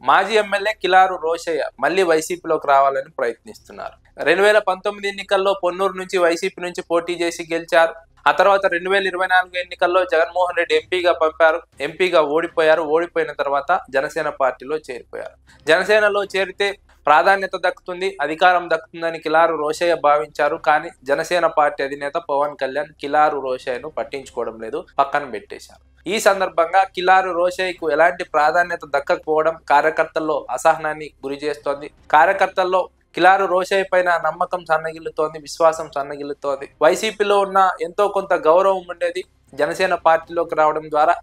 మాజీ ఎమ్మెల్యే కిలారు రోషయ్య మళ్లీ వైసీపీలోకి రావాలని ప్రయత్నిస్తున్నారు. 2019 ఎన్నికల్లో పొన్నూరు నుంచి వైసీపీ నుంచి పోటీ చేసి గెలిచారు. ఆ తర్వాత 2024 ఎన్నికల్లో జగన్మోహన్ రెడ్డి ఎంపీగా పంపారు. ఎంపీగా ఓడిపోయారు. ఓడిపోయిన తర్వాత జనసేన పార్టీలో చేరిపోయారు. జనసేనలో చేరితే ప్రాధాన్యత దక్కుతుంది, అధికారం దక్కుతుందని కిలారు రోషయ్య భావించారు. కానీ జనసేన పార్టీ అధినేత పవన్ కళ్యాణ్ కిలారు రోషయ్యను పట్టించుకోవడం లేదు, పక్కన పెట్టేశారు. ఈ సందర్భంగా కిలారు రోషయ్యకు ఎలాంటి ప్రాధాన్యత దక్కకపోవడం కార్యకర్తల్లో అసహనాన్ని గురి చేస్తోంది. కార్యకర్తల్లో కిలారు రోషయ్య పైన నమ్మకం సన్నగిల్లుతోంది, విశ్వాసం సన్నగిల్లుతోంది. వైసీపీలో ఉన్న ఎంతో కొంత గౌరవం ఉండేది జనసేన పార్టీలోకి రావడం ద్వారా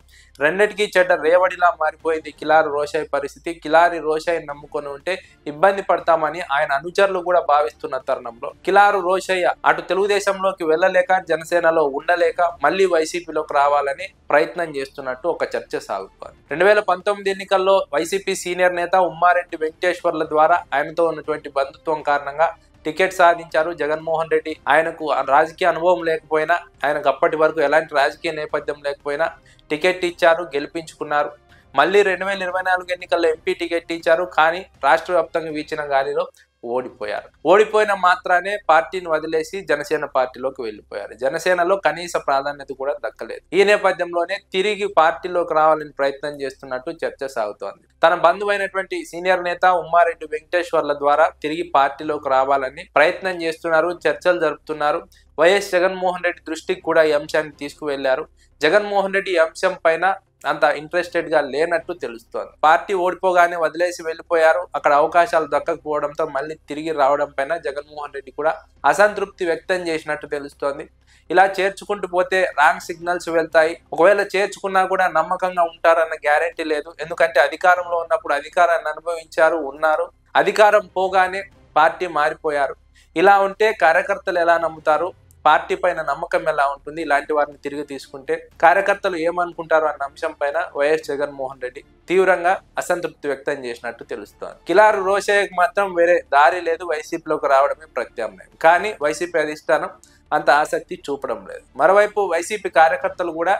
రెండిటికీ చెడ్డ రేవడిలా మారిపోయింది కిలారు రోషయ్య పరిస్థితి. కిలారి రోషయ్య నమ్ముకొని ఉంటే ఇబ్బంది పడతామని ఆయన అనుచరులు కూడా భావిస్తున్న తరుణంలో కిలారు రోషయ్య అటు తెలుగుదేశంలోకి వెళ్ళలేక జనసేనలో ఉండలేక మళ్లీ వైసీపీలోకి రావాలని ప్రయత్నం చేస్తున్నట్టు ఒక చర్చ సాగుతోంది. 2019 ఎన్నికల్లో వైసీపీ సీనియర్ నేత ఉమ్మారెడ్డి వెంకటేశ్వర్ల ద్వారా ఆయనతో ఉన్నటువంటి బంధుత్వం కారణంగా టికెట్ సాధించారు జగన్మోహన్ రెడ్డి. ఆయనకు రాజకీయ అనుభవం లేకపోయినా, ఆయనకు అప్పటి వరకు ఎలాంటి రాజకీయ నేపథ్యం లేకపోయినా టికెట్ ఇచ్చారు, గెలిపించుకున్నారు. మళ్ళీ 2024 ఎన్నికల్లో ఎంపీ టికెట్ ఇచ్చారు. కానీ రాష్ట్ర వ్యాప్తంగా వీచిన గాలిలో ఓడిపోయారు. ఓడిపోయిన మాత్రానే పార్టీని వదిలేసి జనసేన పార్టీలోకి వెళ్ళిపోయారు. జనసేనలో కనీస ప్రాధాన్యత కూడా దక్కలేదు. ఈ నేపథ్యంలోనే తిరిగి పార్టీలోకి రావాలని ప్రయత్నం చేస్తున్నట్టు చర్చ సాగుతోంది. తన బంధువైనటువంటి సీనియర్ నేత ఉమ్మారెడ్డి వెంకటేశ్వర్ల ద్వారా తిరిగి పార్టీలోకి రావాలని ప్రయత్నం చేస్తున్నారు, చర్చలు జరుపుతున్నారు. వైఎస్ జగన్మోహన్ రెడ్డి దృష్టికి కూడా ఈ అంశాన్ని తీసుకువెళ్లారు. జగన్మోహన్ రెడ్డి ఈ అంశం పైన అంత ఇంట్రెస్టెడ్ గా లేనట్టు తెలుస్తోంది. పార్టీ ఓడిపోగానే వదిలేసి వెళ్ళిపోయారు. అక్కడ అవకాశాలు దక్కకపోవడంతో మళ్ళీ తిరిగి రావడం పైన జగన్మోహన్ రెడ్డి కూడా అసంతృప్తి వ్యక్తం చేసినట్టు తెలుస్తోంది. ఇలా చేర్చుకుంటూ పోతే రాంగ్ సిగ్నల్స్ వెళ్తాయి. ఒకవేళ చేర్చుకున్నా కూడా నమ్మకంగా ఉంటారన్న గ్యారెంటీ లేదు. ఎందుకంటే అధికారంలో ఉన్నప్పుడు అధికారాన్ని అనుభవించారు, ఉన్నారు. అధికారం పోగానే పార్టీ మారిపోయారు. ఇలా ఉంటే కార్యకర్తలు ఎలా నమ్ముతారు? పార్టీ పైన నమ్మకం ఎలా ఉంటుంది? ఇలాంటి వారిని తిరిగి తీసుకుంటే కార్యకర్తలు ఏమనుకుంటారు అన్న అంశం పైన వైఎస్ జగన్మోహన్ రెడ్డి తీవ్రంగా అసంతృప్తి వ్యక్తం చేసినట్టు తెలుస్తోంది. కిలారు రోషయ్యకు మాత్రం వేరే దారి లేదు, వైసీపీలోకి రావడమే ప్రత్యామ్నాయం. కానీ వైసీపీ అధిష్టానం అంత ఆసక్తి చూపడం లేదు. మరోవైపు వైసీపీ కార్యకర్తలు కూడా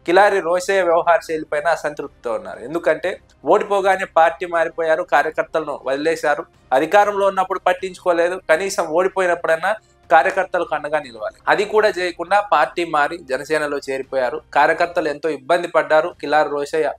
కిలారి రోషయ్య వ్యవహార శైలి పైన అసంతృప్తితో ఉన్నారు. ఎందుకంటే ఓడిపోగానే పార్టీ మారిపోయారు, కార్యకర్తలను వదిలేశారు. అధికారంలో ఉన్నప్పుడు పట్టించుకోలేదు, కనీసం ఓడిపోయినప్పుడన్నా కార్యకర్తలకు అండగా నిలవాలి. అది కూడా చేయకుండా పార్టీ మారి జనసేనలో చేరిపోయారు. కార్యకర్తలు ఎంతో ఇబ్బంది పడ్డారు కిలారి రోషయ్య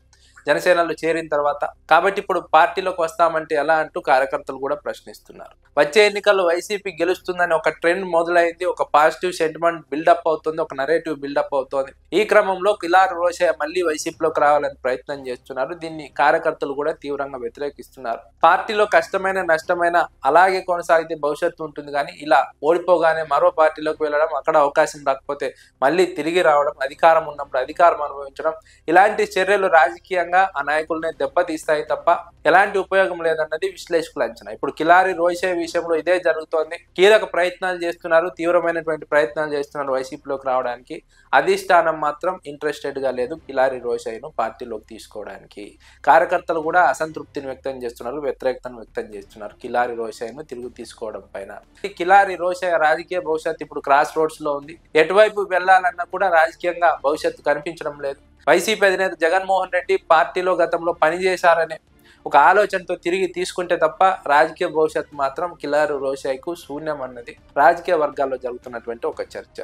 జనసేనలో చేరిన తర్వాత. కాబట్టి ఇప్పుడు పార్టీలోకి వస్తామంటే ఎలా అంటూ కార్యకర్తలు కూడా ప్రశ్నిస్తున్నారు. వచ్చే ఎన్నికల్లో వైసీపీ గెలుస్తుందని ఒక ట్రెండ్ మొదలైంది. ఒక పాజిటివ్ సెంటిమెంట్ బిల్డప్ అవుతుంది, ఒక నరేటివ్ బిల్డప్ అవుతోంది. ఈ క్రమంలో కిలారి రోషయ్య మళ్ళీ వైసీపీలోకి రావాలని ప్రయత్నం చేస్తున్నారు. దీన్ని కార్యకర్తలు కూడా తీవ్రంగా వ్యతిరేకిస్తున్నారు. పార్టీలో కష్టమైన నష్టమైన అలాగే కొనసాగితే భవిష్యత్తు ఉంటుంది. కానీ ఇలా ఓడిపోగానే మరో పార్టీలోకి వెళ్ళడం, అక్కడ అవకాశం రాకపోతే మళ్ళీ తిరిగి రావడం, అధికారం ఉన్నప్పుడు అధికారం అనుభవించడం, ఇలాంటి చర్యలు రాజకీయంగా ఆ నాయకులనే దెబ్బతీస్తాయి తప్ప ఎలాంటి ఉపయోగం లేదన్నది విశ్లేషకుల అంచనా. ఇప్పుడు కిలారి రోషయ్య విషయంలో ఇదే జరుగుతోంది. కీలక ప్రయత్నాలు చేస్తున్నారు, తీవ్రమైనటువంటి ప్రయత్నాలు చేస్తున్నారు వైసీపీలోకి రావడానికి. అధిష్టానం మాత్రం ఇంట్రెస్టెడ్ గా లేదు కిలారి రోషయ్యను పార్టీలోకి తీసుకోవడానికి. కార్యకర్తలు కూడా అసంతృప్తిని వ్యక్తం చేస్తున్నారు, వ్యతిరేకతను వ్యక్తం చేస్తున్నారు కిలారి రోషయ్యను తిరిగి తీసుకోవడం పైన. కిలారి రోషయ్య రాజకీయ భవిష్యత్తు ఇప్పుడు క్రాస్ రోడ్స్ లో ఉంది. ఎటువైపు వెళ్లాలన్నా కూడా రాజకీయంగా భవిష్యత్తు కనిపించడం లేదు. వైసీపీ అధినేత జగన్మోహన్ రెడ్డి పార్టీలో గతంలో పనిచేశారనే ఒక ఆలోచనతో తిరిగి తీసుకుంటే తప్ప రాజకీయ భవిష్యత్తు మాత్రం కిలారి రోషయ్యకు శూన్యం అన్నది రాజకీయ వర్గాల్లో జరుగుతున్నటువంటి ఒక చర్చ.